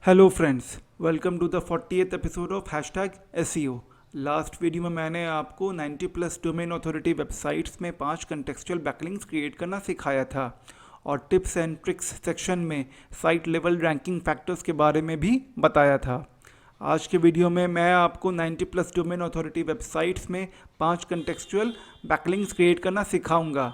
Hello friends, welcome to the 40th episode of hashtag SEO. Last video में मैंने आपको 90 plus domain authority websites में 5 contextual backlinks create करना सिखाया था और टिप्स एंड ट्रिक्स सेक्शन में साइट लेवल रैंकिंग फैक्टर्स के बारे में भी बताया था। आज के वीडियो में मैं आपको 90 प्लस डोमेन अथॉरिटी वेबसाइट्स में 5 कंटेक्चुअल बैकलिंक्स क्रिएट करना सिखाऊंगा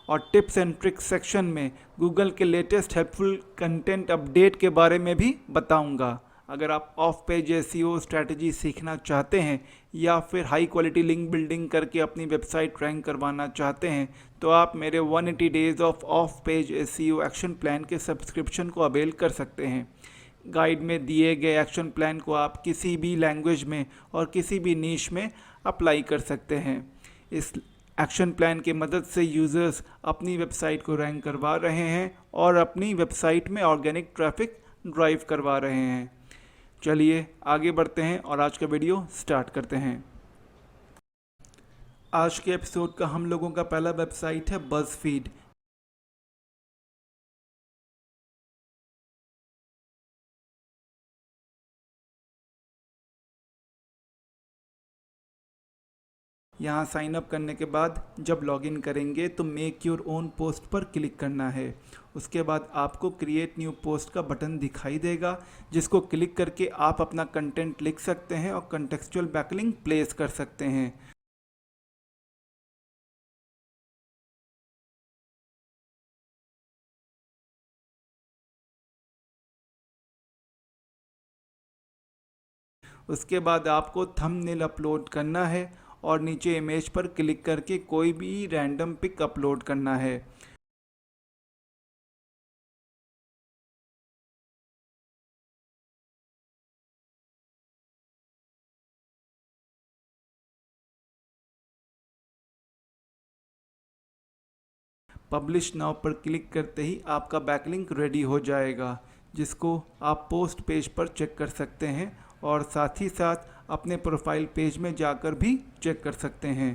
और टिप्स एंड ट्रिक्स सेक्शन में गूगल के लेटेस्ट हेल्पफुल कंटेंट अपडेट के बारे में भी बताऊंगा। अगर आप ऑफ पेज एसईओ स्ट्रैटेजी सीखना चाहते हैं या फिर हाई क्वालिटी लिंक बिल्डिंग करके अपनी वेबसाइट रैंक करवाना चाहते हैं तो आप मेरे 180 days of page SEO action plan के सब्सक्रिप्शन को अवेल कर सकते हैं। गाइड में दिए गए एक्शन प्लान को आप किसी भी लैंग्वेज में और किसी भी नीश में अप्लाई कर सकते हैं। इस एक्शन प्लान की मदद से यूज़र्स अपनी वेबसाइट को रैंक करवा रहे हैं और अपनी वेबसाइट में ऑर्गेनिक ट्रैफिक ड्राइव करवा रहे हैं। चलिए आगे बढ़ते हैं और आज का वीडियो स्टार्ट करते हैं। आज के एपिसोड का हम लोगों का पहला वेबसाइट है बज़फीड। यहाँ साइन अप करने के बाद जब लॉगिन करेंगे तो मेक योर ओन पोस्ट पर क्लिक करना है। उसके बाद आपको क्रिएट न्यू पोस्ट का बटन दिखाई देगा जिसको क्लिक करके आप अपना कंटेंट लिख सकते हैं और कंटेक्चुअल बैकलिंक प्लेस कर सकते हैं। उसके बाद आपको थंबनेल अपलोड करना है और नीचे इमेज पर क्लिक करके कोई भी रैंडम पिक अपलोड करना है। पब्लिश नाउ पर क्लिक करते ही आपका बैकलिंक रेडी हो जाएगा जिसको आप पोस्ट पेज पर चेक कर सकते हैं और साथ ही साथ अपने प्रोफाइल पेज में जाकर भी चेक कर सकते हैं।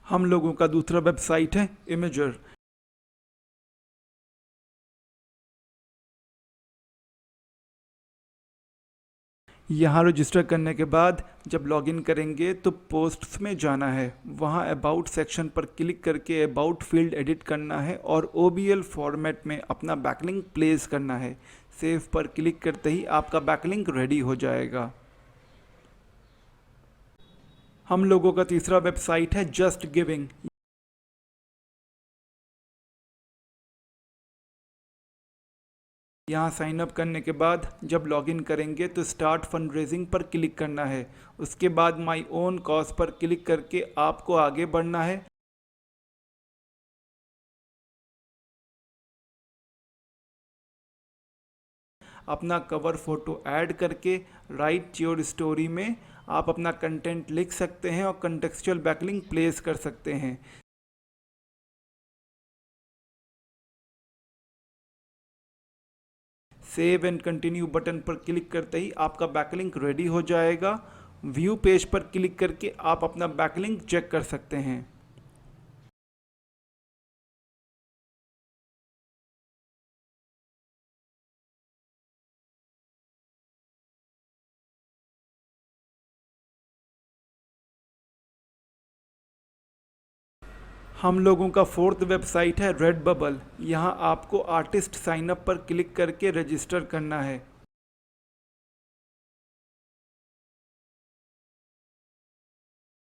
हम लोगों का दूसरा वेबसाइट है इमेजर। यहाँ रजिस्टर करने के बाद जब लॉगिन करेंगे तो पोस्ट्स में जाना है। वहाँ अबाउट सेक्शन पर क्लिक करके अबाउट फील्ड एडिट करना है और OBL फॉर्मेट में अपना बैकलिंक प्लेस करना है। सेव पर क्लिक करते ही आपका बैकलिंक रेडी हो जाएगा। हम लोगों का तीसरा वेबसाइट है जस्ट गिविंग। यहाँ साइन अप करने के बाद जब लॉगिन करेंगे तो स्टार्ट फंड रेजिंग पर क्लिक करना है। उसके बाद माई ओन कॉज पर क्लिक करके आपको आगे बढ़ना है। अपना कवर फोटो ऐड करके राइट योर स्टोरी में आप अपना कंटेंट लिख सकते हैं और कंटेक्चुअल बैकलिंक प्लेस कर सकते हैं। सेव एंड कंटिन्यू बटन पर क्लिक करते ही आपका बैकलिंक रेडी हो जाएगा। व्यू पेज पर क्लिक करके आप अपना बैकलिंक चेक कर सकते हैं। हम लोगों का फोर्थ वेबसाइट है रेडबबल। यहाँ आपको आर्टिस्ट साइनअप पर क्लिक करके रजिस्टर करना है।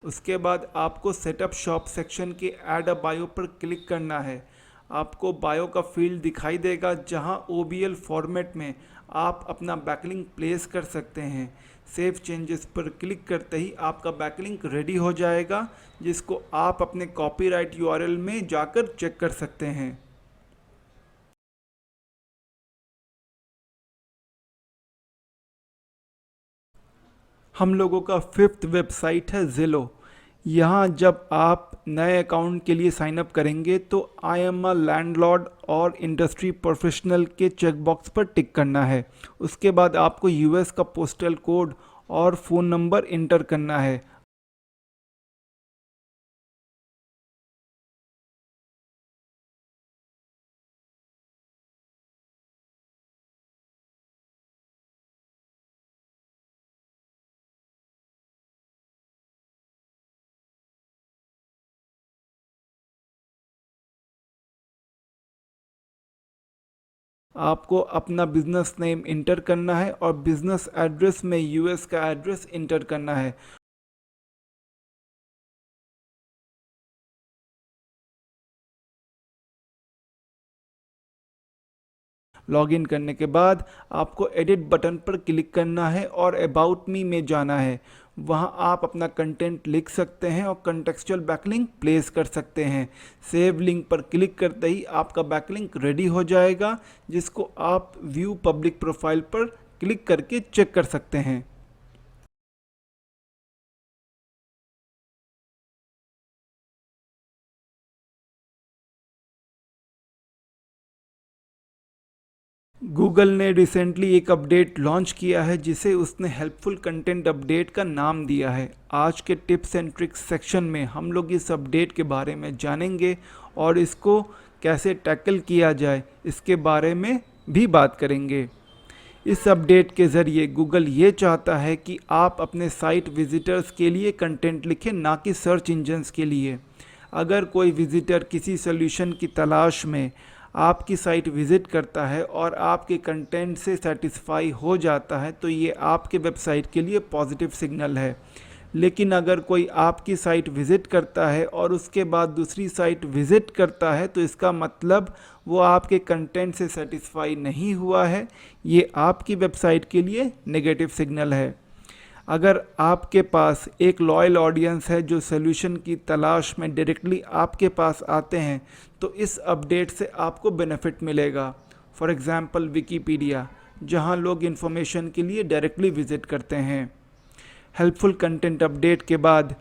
उसके बाद आपको सेटअप शॉप सेक्शन के ऐड अ बायो पर क्लिक करना है। आपको बायो का फील्ड दिखाई देगा जहां OBL फॉर्मेट में आप अपना बैकलिंक प्लेस कर सकते हैं। सेव चेंजेस पर क्लिक करते ही आपका बैकलिंक रेडी हो जाएगा जिसको आप अपने कॉपीराइट URL में जाकर चेक कर सकते हैं। हम लोगों का फिफ्थ वेबसाइट है ज़िलो। यहाँ जब आप नए अकाउंट के लिए साइन अप करेंगे तो आई एम अ लैंडलॉर्ड और इंडस्ट्री प्रोफेशनल के चेकबॉक्स पर टिक करना है। उसके बाद आपको US का पोस्टल कोड और फ़ोन नंबर इंटर करना है। आपको अपना बिज़नेस नेम इंटर करना है और बिज़नेस एड्रेस में यूएस का एड्रेस इंटर करना है। लॉगिन करने के बाद आपको एडिट बटन पर क्लिक करना है और अबाउट मी में जाना है। वहां आप अपना कंटेंट लिख सकते हैं और कंटेक्चुअल बैकलिंक प्लेस कर सकते हैं। सेव लिंक पर क्लिक करते ही आपका बैकलिंक रेडी हो जाएगा, जिसको आप व्यू पब्लिक प्रोफाइल पर क्लिक करके चेक कर सकते हैं। गूगल ने रिसेंटली एक अपडेट लॉन्च किया है जिसे उसने हेल्पफुल कंटेंट अपडेट का नाम दिया है। आज के टिप्स एंड ट्रिक्स सेक्शन में हम लोग इस अपडेट के बारे में जानेंगे और इसको कैसे टैकल किया जाए इसके बारे में भी बात करेंगे। इस अपडेट के ज़रिए गूगल ये चाहता है कि आप अपने साइट विजिटर्स के लिए कंटेंट लिखें, ना कि सर्च इंजन्स के लिए। अगर कोई विजिटर किसी सोल्यूशन की तलाश में आपकी साइट विज़िट करता है और आपके कंटेंट से सेटिस्फाई हो जाता है तो ये आपके वेबसाइट के लिए पॉजिटिव सिग्नल है। लेकिन अगर कोई आपकी साइट विज़िट करता है और उसके बाद दूसरी साइट विज़िट करता है तो इसका मतलब वो आपके कंटेंट से सेटिस्फाई नहीं हुआ है। ये आपकी वेबसाइट के लिए नेगेटिव सिग्नल है। अगर आपके पास एक लॉयल ऑडियंस है जो सॉल्यूशन की तलाश में डायरेक्टली आपके पास आते हैं तो इस अपडेट से आपको बेनिफिट मिलेगा। फॉर एग्ज़ाम्पल विकीपीडिया, जहां लोग इन्फॉर्मेशन के लिए डायरेक्टली विज़िट करते हैं। हेल्पफुल कंटेंट अपडेट के बाद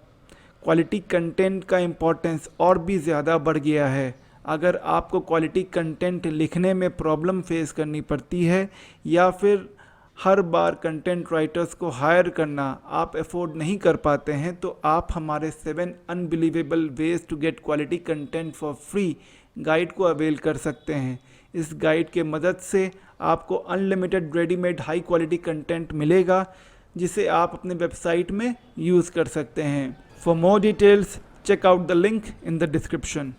क्वालिटी कंटेंट का इम्पोर्टेंस और भी ज़्यादा बढ़ गया है। अगर आपको क्वालिटी कंटेंट लिखने में प्रॉब्लम फेस करनी पड़ती है या फिर हर बार कंटेंट राइटर्स को हायर करना आप अफोर्ड नहीं कर पाते हैं तो आप हमारे 7 unbelievable ways to get quality content for free guide को अवेल कर सकते हैं। इस गाइड के मदद से आपको unlimited readymade high quality content मिलेगा जिसे आप अपने वेबसाइट में यूज़ कर सकते हैं। For more details check out the link in the description.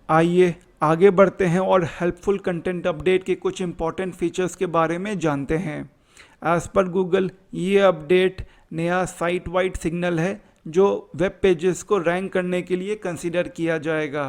आइए आगे बढ़ते हैं और हेल्पफुल कंटेंट अपडेट के कुछ इंपॉर्टेंट फीचर्स के बारे में जानते हैं। एज़ पर गूगल ये अपडेट नया साइट वाइड सिग्नल है जो वेब पेजेस को रैंक करने के लिए कंसीडर किया जाएगा।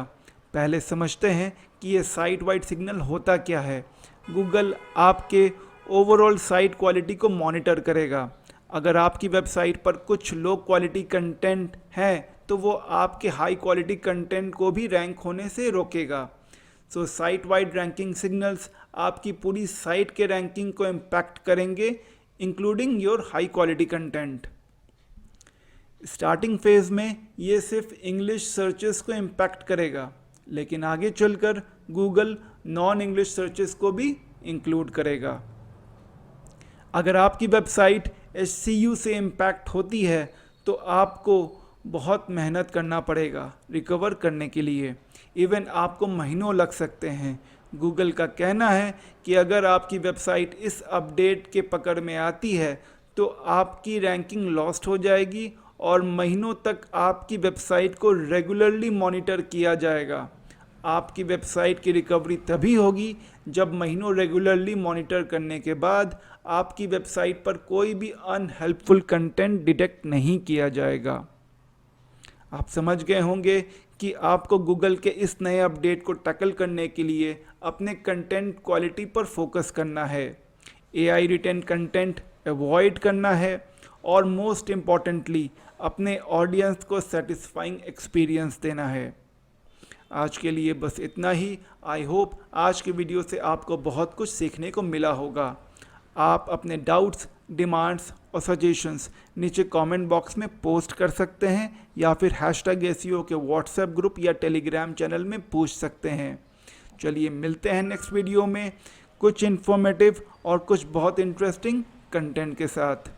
पहले समझते हैं कि ये साइट वाइड सिग्नल होता क्या है। गूगल आपके ओवरऑल साइट क्वालिटी को मॉनिटर करेगा। अगर आपकी वेबसाइट पर कुछ लो क्वालिटी कंटेंट है तो वो आपके हाई क्वालिटी कंटेंट को भी रैंक होने से रोकेगा। So site wide ranking signals आपकी पूरी साइट के रैंकिंग को इम्पैक्ट करेंगे, including your high quality content. Starting phase में ये सिर्फ इंग्लिश सर्चेस को इम्पैक्ट करेगा, लेकिन आगे चलकर गूगल नॉन इंग्लिश सर्चेस को भी इंक्लूड करेगा। अगर आपकी वेबसाइट SEO से इम्पैक्ट होती है तो आपको बहुत मेहनत करना पड़ेगा रिकवर करने के लिए। इवन आपको महीनों लग सकते हैं। गूगल का कहना है कि अगर आपकी वेबसाइट इस अपडेट के पकड़ में आती है तो आपकी रैंकिंग लॉस्ट हो जाएगी और महीनों तक आपकी वेबसाइट को रेगुलरली मॉनिटर किया जाएगा। आपकी वेबसाइट की रिकवरी तभी होगी जब महीनों रेगुलरली मॉनिटर करने के बाद आपकी वेबसाइट पर कोई भी अनहेल्पफुल कंटेंट डिटेक्ट नहीं किया जाएगा। आप समझ गए होंगे कि आपको गूगल के इस नए अपडेट को टैकल करने के लिए अपने कंटेंट क्वालिटी पर फोकस करना है, AI रिटेन कंटेंट अवॉइड करना है और मोस्ट इम्पॉर्टेंटली अपने ऑडियंस को सेटिस्फाइंग एक्सपीरियंस देना है। आज के लिए बस इतना ही। आई होप आज के वीडियो से आपको बहुत कुछ सीखने को मिला होगा। आप अपने डाउट्स, डिमांड्स और सजेशंस नीचे कमेंट बॉक्स में पोस्ट कर सकते हैं या फिर #SEO के व्हाट्सएप ग्रुप या टेलीग्राम चैनल में पूछ सकते हैं। चलिए मिलते हैं नेक्स्ट वीडियो में कुछ इन्फॉर्मेटिव और कुछ बहुत इंटरेस्टिंग कंटेंट के साथ।